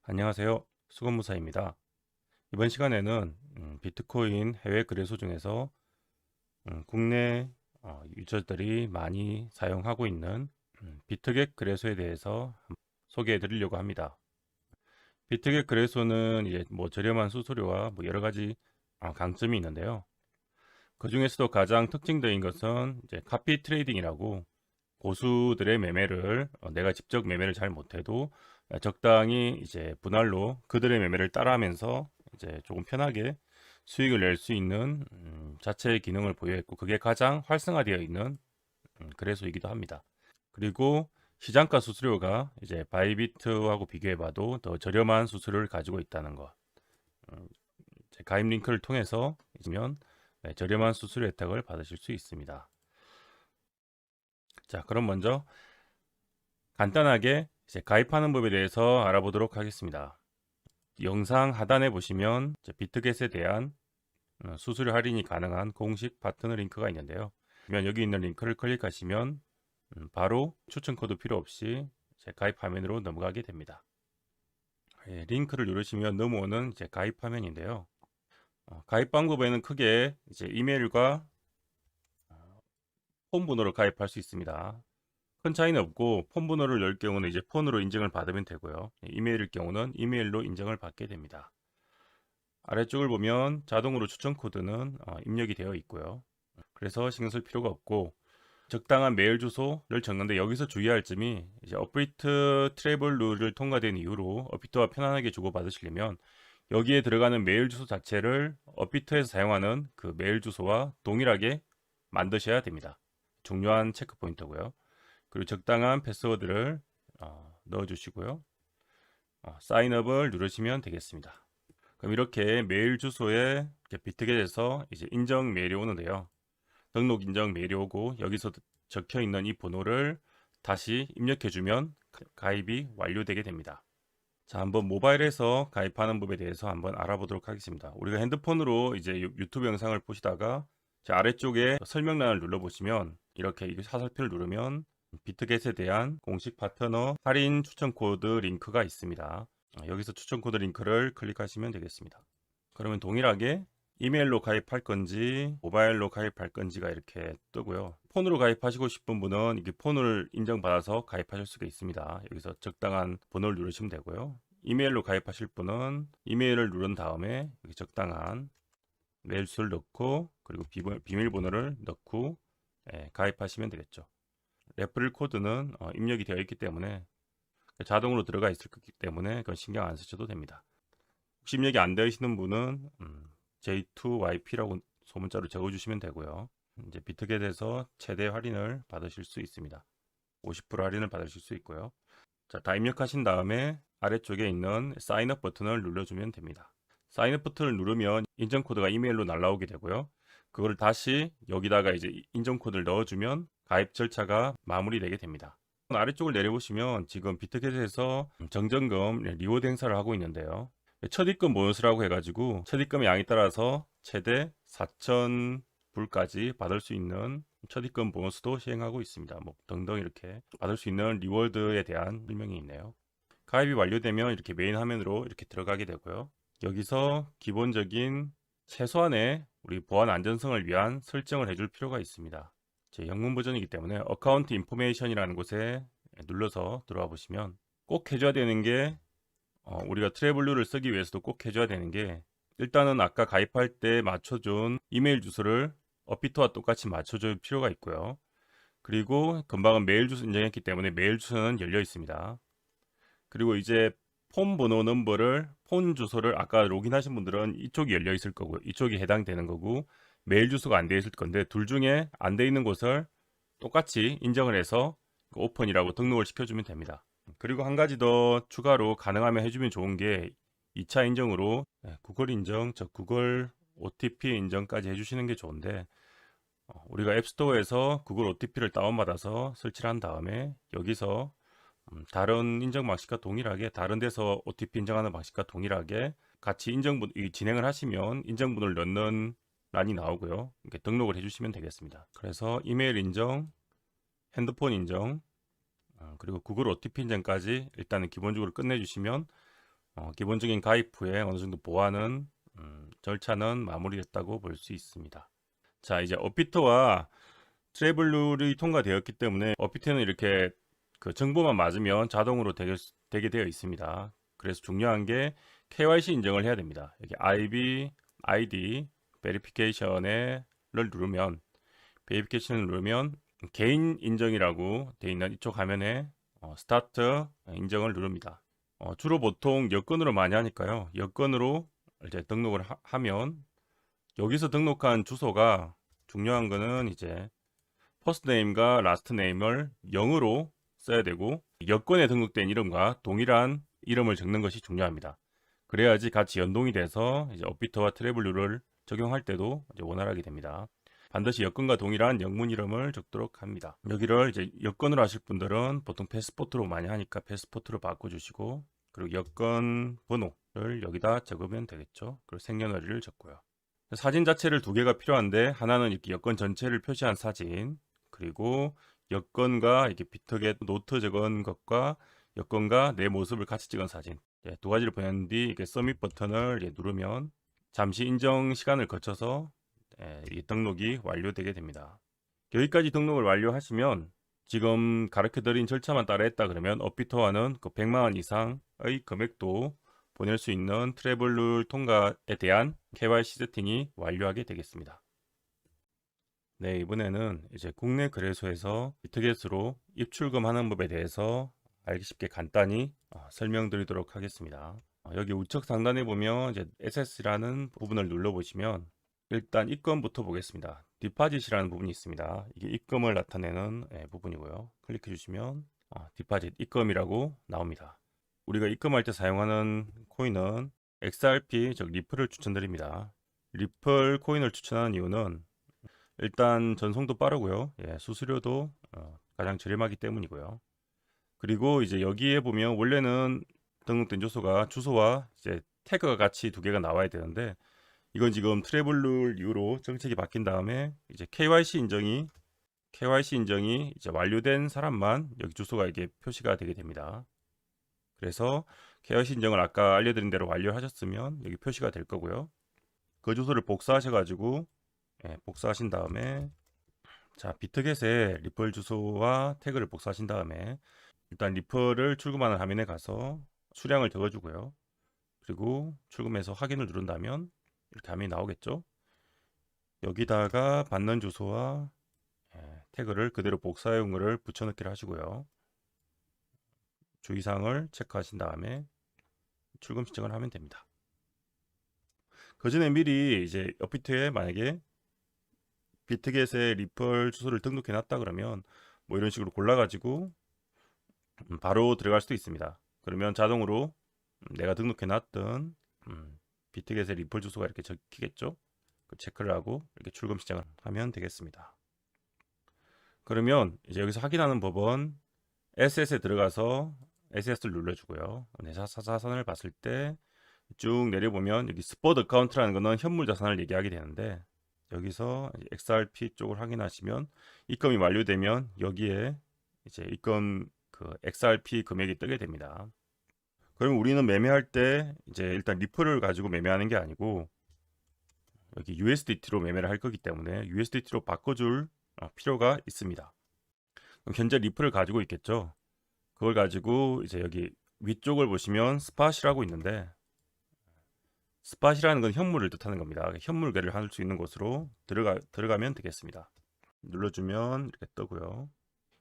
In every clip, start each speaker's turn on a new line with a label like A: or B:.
A: 안녕하세요. 수건무사입니다. 이번 시간에는 비트코인 해외 거래소 중에서 국내 유저들이 많이 사용하고 있는 비트겟 거래소에 대해서 소개해 드리려고 합니다. 비트겟 거래소는 이제 뭐 저렴한 수수료와 뭐 여러 가지 강점이 있는데요. 그 중에서도 가장 특징적인 것은 이제 카피 트레이딩이라고 고수들의 매매를 내가 직접 매매를 잘 못해도 적당히 이제 분할로 그들의 매매를 따라하면서 이제 조금 편하게 수익을 낼 수 있는 자체의 기능을 보유했고, 그게 가장 활성화되어 있는 거래소이기도 합니다. 그리고 시장가 수수료가 이제 바이비트하고 비교해봐도 더 저렴한 수수료를 가지고 있다는 것. 이제 가입 링크를 통해서 있으면 저렴한 수수료 혜택을 받으실 수 있습니다. 자, 그럼 먼저 간단하게 이제 가입하는 법에 대해서 알아보도록 하겠습니다. 영상 하단에 보시면 비트겟에 대한 수수료 할인이 가능한 공식 파트너 링크가 있는데요. 그러면 여기 있는 링크를 클릭하시면 바로 추천 코드 필요 없이 가입 화면으로 넘어가게 됩니다. 예, 링크를 누르시면 넘어오는 가입 화면인데요. 가입 방법에는 크게 이메일과 폰 번호로 가입할 수 있습니다. 큰 차이는 없고, 폰 번호를 열 경우는 이제 폰으로 인증을 받으면 되고요. 이메일일 경우는 이메일로 인정을 받게 됩니다. 아래쪽을 보면 자동으로 추천 코드는 입력이 되어 있고요. 그래서 신경 쓸 필요가 없고, 적당한 메일 주소를 적는데 여기서 주의할 점이 이제 업비트 트래블 룰을 통과된 이후로 업비트와 편안하게 주고받으시려면 여기에 들어가는 메일 주소 자체를 업비트에서 사용하는 그 메일 주소와 동일하게 만드셔야 됩니다. 중요한 체크 포인트고요. 그리고 적당한 패스워드를 넣어주시고요. 사인업을 누르시면 되겠습니다. 그럼 이렇게 메일 주소에 비트겟에서 이제 인정 메일이 오는데요. 등록 인정 메일이 오고 여기서 적혀 있는 이 번호를 다시 입력해주면 가입이 완료되게 됩니다. 자, 한번 모바일에서 가입하는 법에 대해서 한번 알아보도록 하겠습니다. 우리가 핸드폰으로 이제 유튜브 영상을 보시다가 아래쪽에 설명란을 눌러보시면 이렇게 화살표를 누르면 비트겟에 대한 공식 파트너 할인 추천 코드 링크가 있습니다. 여기서 추천 코드 링크를 클릭하시면 되겠습니다. 그러면 동일하게 이메일로 가입할 건지 모바일로 가입할 건지가 이렇게 뜨고요. 폰으로 가입하시고 싶은 분은 이게 폰을 인정받아서 가입하실 수가 있습니다. 여기서 적당한 번호를 누르시면 되고요. 이메일로 가입하실 분은 이메일을 누른 다음에 적당한 메일 주소를 넣고 그리고 비밀번호를 넣고 가입하시면 되겠죠. 레퍼럴 코드는 입력이 되어 있기 때문에 자동으로 들어가 있을 거기 때문에 그건 신경 안 쓰셔도 됩니다. 혹시 입력이 안 되시는 분은 J2YP라고 소문자로 적어주시면 되고요. 이제 비트겟에서 최대 할인을 받으실 수 있습니다. 50% 할인을 받으실 수 있고요. 자, 다 입력하신 다음에 아래쪽에 있는 사인업 버튼을 눌러주면 됩니다. 사인업 버튼을 누르면 인증 코드가 이메일로 날라오게 되고요. 그걸 다시 여기다가 이제 인증 코드를 넣어주면 가입 절차가 마무리되게 됩니다. 아래쪽을 내려보시면 지금 비트겟에서 정정금 리워드 행사를 하고 있는데요. 첫 입금 보너스라고 해가지고 첫 입금의 양에 따라서 최대 4,000불까지 받을 수 있는 첫 입금 보너스도 시행하고 있습니다. 뭐 등등 이렇게 받을 수 있는 리워드에 대한 설명이 있네요. 가입이 완료되면 이렇게 메인 화면으로 이렇게 들어가게 되고요. 여기서 기본적인 최소한의 우리 보안 안전성을 위한 설정을 해줄 필요가 있습니다. 제 영문 버전이기 때문에 어카운트 인포메이션이라는 곳에 눌러서 들어와 보시면 꼭 해줘야 되는 게 우리가 트래블루를 쓰기 위해서도 꼭 해줘야 되는 게, 일단은 아까 가입할 때 맞춰준 이메일 주소를 업비트와 똑같이 맞춰줄 필요가 있고요. 그리고 금방은 메일 주소 인정했기 때문에 메일 주소는 열려 있습니다. 그리고 이제 폰 번호 넘버를, 폰 주소를 아까 로그인하신 분들은 이쪽이 열려 있을 거고 이쪽이 해당되는 거고 메일 주소가 안 돼 있을 건데, 둘 중에 안 돼 있는 곳을 똑같이 인정을 해서 오픈이라고 등록을 시켜주면 됩니다. 그리고 한 가지 더 추가로 가능하면 해주면 좋은 게 2차 인정으로 구글 인정, 구글 OTP 인정까지 해주시는 게 좋은데, 우리가 앱스토어에서 구글 OTP를 다운받아서 설치를 한 다음에 여기서 다른 인정 방식과 동일하게, 다른 데서 OTP 인정하는 방식과 동일하게 같이 진행을 하시면 인정번호를 넣는 란이 나오고요. 이렇게 등록을 해주시면 되겠습니다. 그래서 이메일 인정, 핸드폰 인정, 그리고 구글 OTP 인증까지 일단은 기본적으로 끝내주시면 기본적인 가입 후에 어느 정도 보완은 절차는 마무리됐다고 볼 수 있습니다. 자, 이제 업비트와 트래블룰이 통과되었기 때문에 업비트는 이렇게 그 정보만 맞으면 자동으로 되게 되어 있습니다. 그래서 중요한 게 KYC 인정을 해야 됩니다. 여기 IB, ID, 베리피케이션을 누르면 베리피케이션을 누르면 개인 인정이라고 되어 있는 이쪽 화면에 스타트 인정을 누릅니다. 주로 보통 여권으로 많이 하니까요. 여권으로 이제 등록을 하면 여기서 등록한 주소가 중요한 거는 이제 퍼스트 네임과 라스트 네임을 0으로 써야 되고 여권에 등록된 이름과 동일한 이름을 적는 것이 중요합니다. 그래야지 같이 연동이 돼서 이제 업비트와 트래블룰을 적용할 때도 이제 원활하게 됩니다. 반드시 여권과 동일한 영문 이름을 적도록 합니다. 여기를 이제 여권으로 하실 분들은 보통 패스포트로 많이 하니까 패스포트로 바꿔주시고 그리고 여권 번호를 여기다 적으면 되겠죠. 그리고 생년월일을 적고요. 사진 자체를 두 개가 필요한데 하나는 이렇게 여권 전체를 표시한 사진 그리고 여권과 이렇게 비트게 노트 적은 것과 여권과 내 모습을 같이 찍은 사진 두 가지를 보낸 뒤 이렇게 서밋 버튼을 누르면 잠시 인정 시간을 거쳐서 이 등록이 완료되게 됩니다. 여기까지 등록을 완료하시면 지금 가르쳐드린 절차만 따라했다 그러면 업비트와는 그 100만원 이상의 금액도 보낼 수 있는 트래블룰 통과에 대한 KYC 세팅이 완료하게 되겠습니다. 네, 이번에는 이제 국내 거래소에서 비트겟으로 입출금하는 법에 대해서 알기 쉽게 간단히 설명드리도록 하겠습니다. 여기 우측 상단에 보면 이제 SS라는 부분을 눌러보시면 일단 입금부터 보겠습니다. 디파짓이라는 부분이 있습니다. 이게 입금을 나타내는 부분이고요. 클릭해 주시면 디파짓 입금이라고 나옵니다. 우리가 입금할 때 사용하는 코인은 XRP 즉 리플을 추천드립니다. 리플 코인을 추천하는 이유는 일단 전송도 빠르고요. 수수료도 가장 저렴하기 때문이고요. 그리고 이제 여기에 보면 원래는 등록된 주소가 주소와 이제 태그가 같이 두 개가 나와야 되는데 이건 지금 트래블룰 이후로 정책이 바뀐 다음에 이제 KYC 인정이 이제 완료된 사람만 여기 주소가 이게 표시가 되게 됩니다. 그래서 KYC 인정을 아까 알려드린 대로 완료하셨으면 여기 표시가 될 거고요. 그 주소를 복사하셔가지고 복사하신 다음에 자 비트겟에 리플 주소와 태그를 복사하신 다음에 일단 리플을 출금하는 화면에 가서 수량을 적어주고요. 그리고 출금해서 확인을 누른다면 이렇게 화면이 나오겠죠. 여기다가 받는 주소와 태그를 그대로 복사해온 것을 붙여넣기를 하시고요. 주의사항을 체크하신 다음에 출금 신청을 하면 됩니다. 그 전에 미리 이제 업비트에 만약에 비트겟에 리플 주소를 등록해 놨다 그러면 뭐 이런 식으로 골라가지고 바로 들어갈 수도 있습니다. 그러면 자동으로 내가 등록해 놨던 비트겟의 리플 주소가 이렇게 적히겠죠. 그 체크를 하고 이렇게 출금 시작을 하면 되겠습니다. 그러면 이제 여기서 확인하는 법은 SS에 들어가서 SS를 눌러주고요. 내사사산을 봤을 때 쭉 내려보면 여기 스폿 어카운트라는 거는 현물 자산을 얘기하게 되는데 여기서 XRP 쪽을 확인하시면 입금이 완료되면 여기에 이제 입금 그 XRP 금액이 뜨게 됩니다. 그럼 우리는 매매할 때 이제 일단 리플을 가지고 매매하는 게 아니고 여기 USDT로 매매를 할 거기 때문에 USDT로 바꿔줄 필요가 있습니다. 그럼 현재 리플을 가지고 있겠죠. 그걸 가지고 이제 여기 위쪽을 보시면 스팟이라고 있는데 스팟이라는 건 현물을 뜻하는 겁니다. 현물 거래를 할 수 있는 곳으로 들어가면 되겠습니다. 눌러주면 이렇게 뜨고요.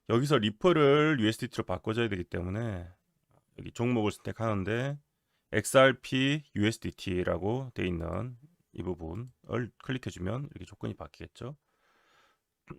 A: 여기서 리플을 USDT로 바꿔줘야 되기 때문에 여기 종목을 선택하는데 XRP USDT라고 되어 있는 이 부분을 클릭해주면 이렇게 조건이 바뀌겠죠.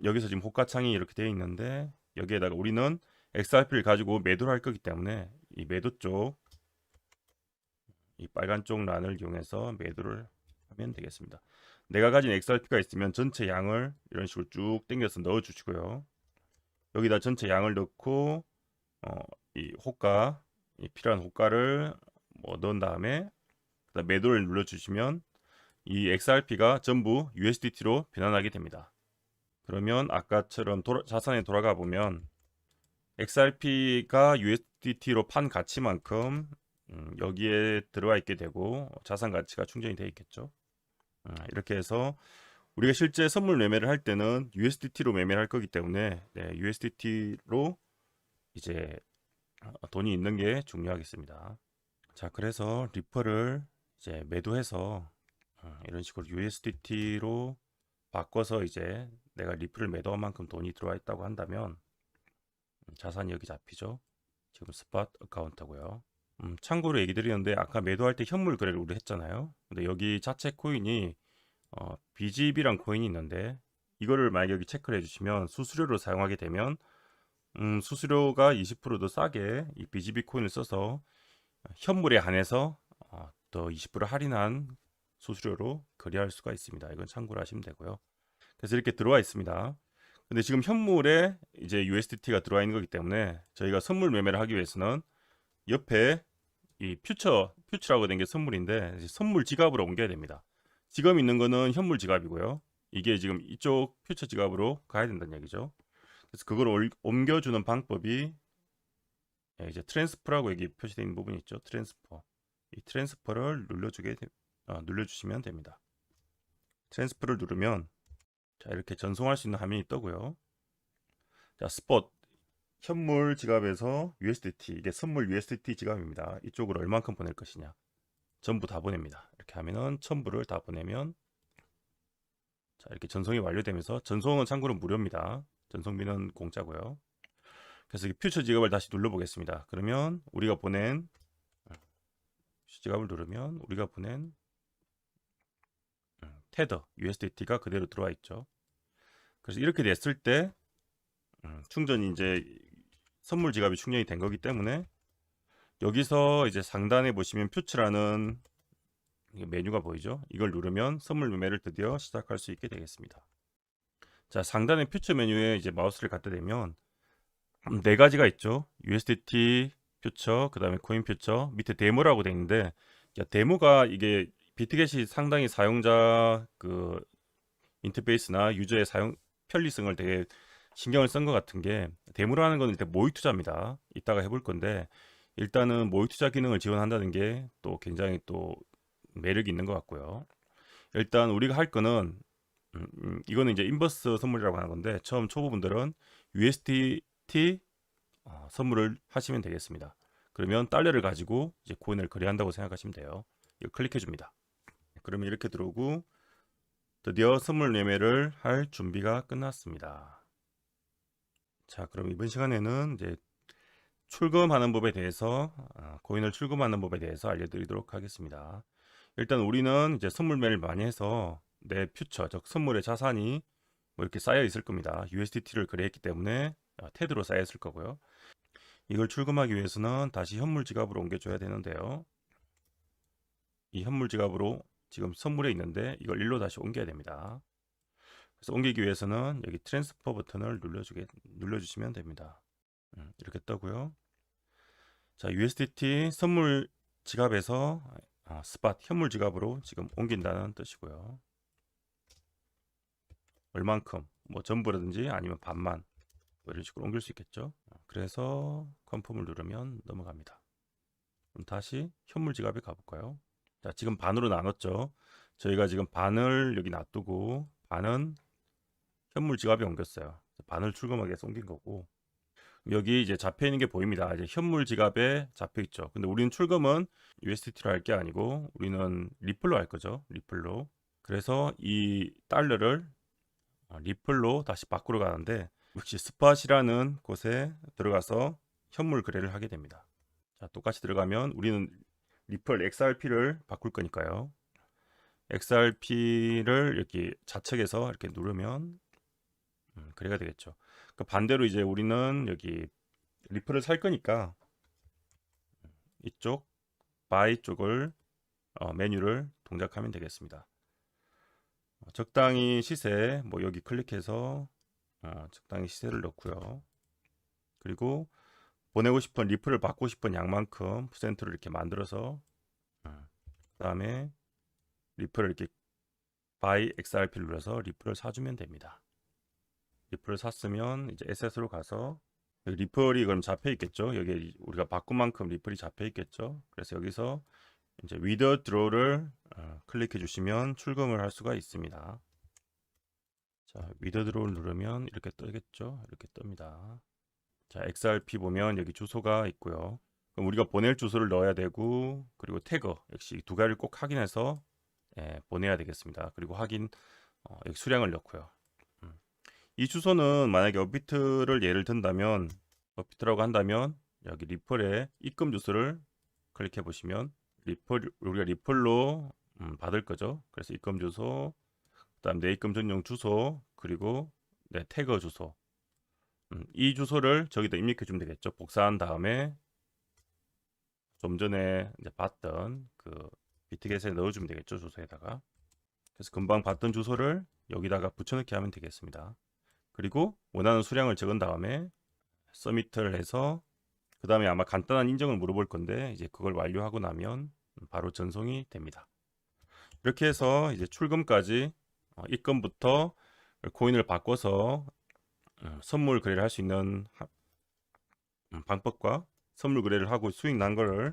A: 여기서 지금 호가창이 이렇게 되어 있는데 여기에다가 우리는 XRP를 가지고 매도를 할 거기 때문에 이 매도 쪽 이 빨간 쪽 란을 이용해서 매도를 하면 되겠습니다. 내가 가진 XRP가 있으면 전체 양을 이런 식으로 쭉 당겨서 넣어 주시고요. 여기다 전체 양을 넣고 이 호가 이 필요한 호가를 넣은 다음에 매도를 눌러 주시면 이 XRP가 전부 USDT로 변환하게 됩니다. 그러면 아까처럼 자산에 돌아가 보면 XRP가 USDT로 판 가치만큼 여기에 들어와 있게 되고 자산 가치가 충전이 되어 있겠죠. 이렇게 해서 우리가 실제 선물 매매를 할 때는 USDT로 매매를 할 거기 때문에 USDT로 이제 돈이 있는 게 중요하겠습니다. 자, 그래서 리플을 이제 매도해서 이런 식으로 USDT로 바꿔서 이제 내가 리플을 매도한 만큼 돈이 들어와 있다고 한다면 자산이 여기 잡히죠. 지금 스팟 어카운트고요. 참고로 얘기 드리는데 아까 매도할 때 현물 거래를 우리 했잖아요. 근데 여기 자체 코인이 BGB란 코인이 있는데 이거를 만약에 여기 체크를 해주시면 수수료로 사용하게 되면 수수료가 20%더 싸게 이 BGB 코인을 써서 현물에 한해서 더 20% 할인한 수수료로 거래할 수가 있습니다. 이건 참고로 하시면 되고요. 그래서 이렇게 들어와 있습니다. 근데 지금 현물에 이제 USDT가 들어와 있는 거기 때문에 저희가 선물 매매를 하기 위해서는 옆에 이 퓨처라고 된 게 선물인데 선물 지갑으로 옮겨야 됩니다. 지갑 있는 거는 현물 지갑이고요. 이게 지금 이쪽 퓨처 지갑으로 가야 된다는 얘기죠. 그래서 그걸 옮겨주는 방법이 이제 트랜스퍼라고 여기 표시되어 있는 부분이 있죠. 트랜스퍼. 이 트랜스퍼를 눌러주시면 됩니다. 트랜스퍼를 누르면 자, 이렇게 전송할 수 있는 화면이 뜨고요. 자, 스폿 현물 지갑에서 USDT, 이게 선물 USDT 지갑입니다. 이쪽으로 얼만큼 보낼 것이냐, 전부 다 보냅니다. 이렇게 하면은 전부를 다 보내면 자, 이렇게 전송이 완료되면서, 전송은 참고로 무료입니다. 전송비는 공짜고요. 그래서 이 퓨처 지갑을 다시 눌러 보겠습니다. 그러면 우리가 보낸 퓨처 지갑을 누르면 우리가 보낸 테더 USDT가 그대로 들어와 있죠. 그래서 이렇게 됐을 때 충전이 이제 선물 지갑이 충전이 된 거기 때문에 여기서 이제 상단에 보시면 퓨처라는 메뉴가 보이죠. 이걸 누르면 선물 매매를 드디어 시작할 수 있게 되겠습니다. 자, 상단의 퓨처 메뉴에 이제 마우스를 갖다 대면 네 가지가 있죠. USDT 퓨처, 그 다음에 코인 퓨처, 밑에 데모라고 되어 있는데, 데모가 이게 비트겟이 상당히 사용자 그 인터페이스나 유저의 사용 편리성을 되게 신경을 쓴 것 같은 게, 데모라는 건 일단 모의 투자입니다. 이따가 해볼 건데, 일단은 모의 투자 기능을 지원한다는 게 또 굉장히 또 매력이 있는 것 같고요. 일단 우리가 할 거는 이거는 이제 인버스 선물이라고 하는 건데, 처음 초보분들은 USDT 선물을 하시면 되겠습니다. 그러면 달러를 가지고 이제 코인을 거래한다고 생각하시면 돼요. 이거 클릭해 줍니다. 그러면 이렇게 들어오고 드디어 선물 매매를 할 준비가 끝났습니다. 자, 그럼 이번 시간에는 이제 출금하는 법에 대해서 코인을 출금하는 법에 대해서 알려드리도록 하겠습니다. 일단 우리는 이제 선물 매매를 많이 해서 내 퓨처, 즉 선물의 자산이 뭐 이렇게 쌓여 있을 겁니다. USDT를 거래했기 때문에 테드로 쌓여 있을 거고요. 이걸 출금하기 위해서는 다시 현물 지갑으로 옮겨줘야 되는데요. 이 현물 지갑으로 지금 선물에 있는데 이걸 일로 다시 옮겨야 됩니다. 그래서 옮기기 위해서는 여기 트랜스퍼 버튼을 눌러주시면 됩니다. 이렇게 뜨고요. 자, USDT 선물 지갑에서 스팟 현물 지갑으로 지금 옮긴다는 뜻이고요. 얼만큼, 뭐 전부라든지 아니면 반만, 뭐 이런 식으로 옮길 수 있겠죠. 그래서 컨펌을 누르면 넘어갑니다. 그럼 다시 현물 지갑에 가볼까요? 자, 지금 반으로 나눴죠. 저희가 지금 반을 여기 놔두고 반은 현물 지갑에 옮겼어요. 반을 출금하기 위해서 옮긴 거고, 여기 이제 잡혀 있는 게 보입니다. 이제 현물 지갑에 잡혀 있죠. 근데 우리는 출금은 USDT로 할 게 아니고 우리는 리플로 할 거죠. 리플로. 그래서 이 달러를 리플로 다시 바꾸러 가는데, 역시 스팟이라는 곳에 들어가서 현물 거래를 하게 됩니다. 자, 똑같이 들어가면 우리는 리플 XRP를 바꿀 거니까요. XRP를 이렇게 좌측에서 이렇게 누르면 거래가 되겠죠. 그 반대로 이제 우리는 여기 리플을 살 거니까 이쪽 바이 쪽을 메뉴를 동작하면 되겠습니다. 적당히 시세, 뭐 여기 클릭해서 적당히 시세를 넣고요. 그리고 보내고 싶은 리플을 받고 싶은 양만큼 퍼센트를 이렇게 만들어서 그 다음에 리플을 이렇게 바이 XRP를 눌러서 리플을 사주면 됩니다. 리플을 샀으면 이제 에셋으로 가서 리플이 그럼 잡혀 있겠죠. 여기 우리가 바꾼 만큼 리플이 잡혀 있겠죠. 그래서 여기서 이제 위더드로우를 클릭해 주시면 출금을 할 수가 있습니다. 자, 위더드로우를 누르면 이렇게 뜨겠죠. 이렇게 뜹니다. 자, XRP 보면 여기 주소가 있고요. 그럼 우리가 보낼 주소를 넣어야 되고, 그리고 태그 역시 두 가지를 꼭 확인해서 보내야 되겠습니다. 그리고 여기 수량을 넣고요. 이 주소는 만약에 업비트를 예를 든다면, 업비트라고 한다면 여기 리플에 입금 주소를 클릭해 보시면 우리가 리플로 받을 거죠. 그래서 입금 주소, 그다음 내 입금 전용 주소, 그리고 내 태그 주소. 이 주소를 저기다 입력해 주면 되겠죠. 복사한 다음에 좀 전에 이제 봤던 그 비트겟에 넣어주면 되겠죠. 주소에다가. 그래서 금방 봤던 주소를 여기다가 붙여넣기 하면 되겠습니다. 그리고 원하는 수량을 적은 다음에 서밋을 해서 그 다음에 아마 간단한 인정을 물어볼 건데 이제 그걸 완료하고 나면 바로 전송이 됩니다. 이렇게 해서 이제 출금까지 입금부터 코인을 바꿔서 선물 거래를 할 수 있는 방법과 선물 거래를 하고 수익 난 거를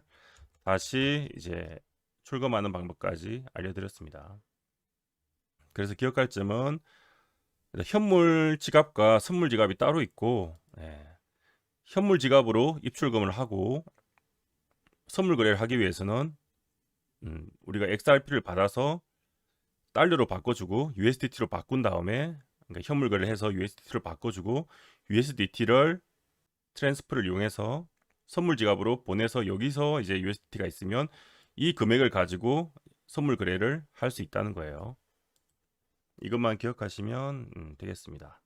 A: 다시 이제 출금하는 방법까지 알려드렸습니다. 그래서 기억할 점은 현물 지갑과 선물 지갑이 따로 있고, 현물 지갑으로 입출금을 하고 선물 거래를 하기 위해서는 우리가 XRP를 받아서 달러로 바꿔주고 USDT로 바꾼 다음에, 그러니까 현물 거래를 해서 USDT로 바꿔주고 USDT를 트랜스퍼를 이용해서 선물 지갑으로 보내서 여기서 이제 USDT가 있으면 이 금액을 가지고 선물 거래를 할 수 있다는 거예요. 이것만 기억하시면 되겠습니다.